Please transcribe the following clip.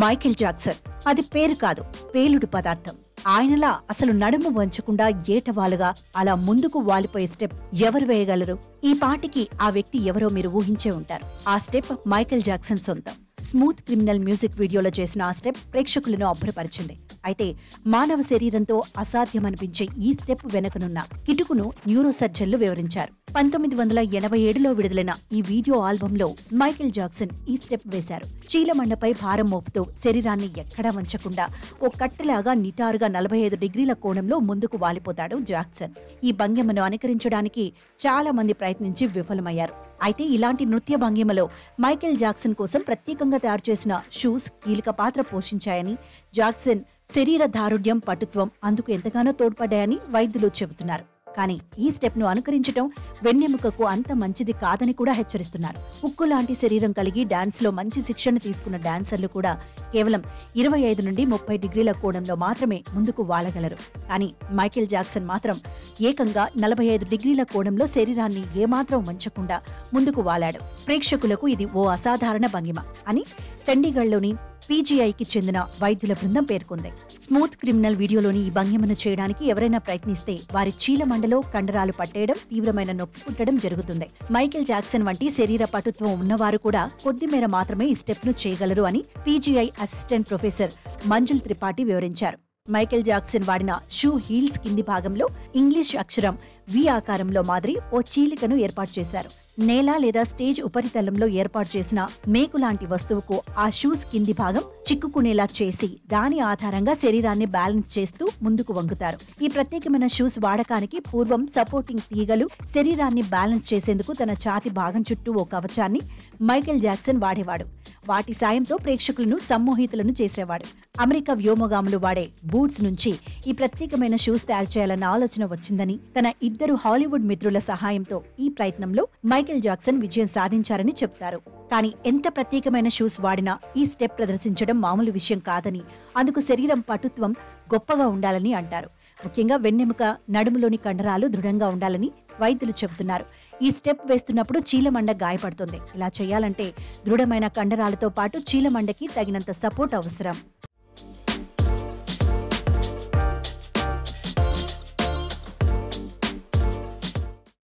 Michael Jackson. అది పేరు కాదు, పేలుడు పదార్థం. ఆయనలా అసలు నడుము వంచకుండా ఏటవాలుగా అలా ముందుకు వాలిపోయే స్టెప్ ఎవరు వేయగలరు? ఈ పాటికి ఆ వ్యక్తి ఎవరో మీరు ఊహించే ఉంటారు. ఆ స్టెప్ మైకేల్ జాక్సన్ సొంతం. స్మూత్ క్రిమినల్ మ్యూజిక్ వీడియోలో చేసిన ఆ స్టెప్ ప్రేక్షకులను అబ్బురపరిచింది. అయితే మానవ శరీరంతో అసాధ్యమనిపించే ఈ స్టెప్ వెనుకనున్న కిటుకును న్యూరో సర్జన్లు వివరించారు. 1987లో విడుదలైన ఈ వీడియో ఆల్బంలో మైకేల్ జాక్సన్ ఈ స్టెప్ వేశారు. చీలమండపై భారం మోపుతూ శరీరాన్ని ఎక్కడా వంచకుండా ఓ కట్టెలాగా నిటారుగా 45 డిగ్రీల కోణంలో ముందుకు వాలిపోతాడు జాక్సన్. ఈ భంగిమను అనుకరించడానికి చాలా మంది ప్రయత్నించి విఫలమయ్యారు. అయితే ఇలాంటి నృత్య భంగిమలో మైకేల్ జాక్సన్ కోసం ప్రత్యేకంగా తయారు చేసిన షూస్ కీలక పాత్ర పోషించాయని, జాక్సన్ శరీర దారుఢ్యం, పటుత్వం అందుకు ఎంతగానో తోడ్పడ్డాయని వైద్యులు చెబుతున్నారు. కానీ ఈ స్టెప్ ను అనుకరించడం వెన్నెముకకు అంత మంచిది కాదని కూడా హెచ్చరిస్తున్నారు. ఉక్కు లాంటి శరీరం కలిగి డాన్స్ లో మంచి శిక్షణ తీసుకున్న డాన్సర్లు కూడా కేవలం 25 నుండి 30 డిగ్రీల కోణంలో మాత్రమే ముందుకు వాలగలరు. కానీ మైకేల్ జాక్సన్ మాత్రం ఏకంగా 45 డిగ్రీల కోణంలో శరీరాన్ని ఏమాత్రం వంచకుండా ముందుకు వాలాడు. ప్రేక్షకులకు ఇది ఓ అసాధారణ భంగిమ అని చండీగఢ్లోని పీజీఐకి చెందిన వైద్యుల బృందం పేర్కొంది. స్మూత్ క్రిమినల్ వీడియోలోని ఈ భంగిమను చేయడానికి ఎవరైనా ప్రయత్నిస్తే వారి చీలమండలో కండరాలు పట్టేయడం, తీవ్రమైన నొప్పి పుట్టడం జరుగుతుంది. మైకేల్ జాక్సన్ వంటి శరీర పటుత్వం ఉన్నవారు కూడా కొద్దిమేర మాత్రమే ఈ స్టెప్ ను చేయగలరు అని PGI assistant professor Manjul Tripathi వివరించారు. మైకేల్ జాక్సన్ వాడిన షూ హీల్స్ కింది భాగంలో ఇంగ్లీష్ అక్షరం వి ఆకారంలో మాదిరి ఓ చీలికను ఏర్పాటు చేశారు. నేల లేదా స్టేజ్ ఉపరితలంలో ఏర్పాటు చేసిన మేకు లాంటి వస్తువుకు ఆ షూస్ కింది భాగం చిక్కుకునేలా చేసి దాని ఆధారంగా శరీరాన్ని బ్యాలెన్స్ చేస్తూ ముందుకు వంగుతారు. ఈ ప్రత్యేకమైన షూస్ వాడకానికి పూర్వం సపోర్టింగ్ తీగలు శరీరాన్ని బ్యాలెన్స్ చేసేందుకు తన ఛాతి భాగం చుట్టూ ఓ కవచాన్ని మైకేల్ జాక్సన్ వాడేవాడు. వాటి సాయంతో ప్రేక్షకులను సమ్మోహితులను చేసేవాడు. అమెరికా వ్యోమగాములు వాడే బూట్స్ నుంచి ఈ ప్రత్యేకమైన షూస్ తయారు చేయాలన్న ఆలోచన వచ్చిందని, తన 2 హాలీవుడ్ మిత్రుల సహాయంతో ఈ ప్రయత్నంలో మైకేల్ జాక్సన్ విజయం సాధించారని చెప్తారు. కానీ ఎంత ప్రత్యేకమైన షూస్ వాడినా ఈ స్టెప్ ప్రదర్శించడం మామూలు విషయం కాదని, అందుకు శరీరం పటుత్వం గొప్పగా ఉండాలని అంటారు. ముఖ్యంగా వెన్నెముక, నడుములోని కండరాలు దృఢంగా ఉండాలని వైద్యులు చెబుతున్నారు. ఈ స్టెప్ వేస్తున్నప్పుడు చీలమండ గాయపడుతుంది. ఇలా చేయాలంటే దృఢమైన కండరాలతో పాటు చీలమండకి తగినంత సపోర్ట్ అవసరం.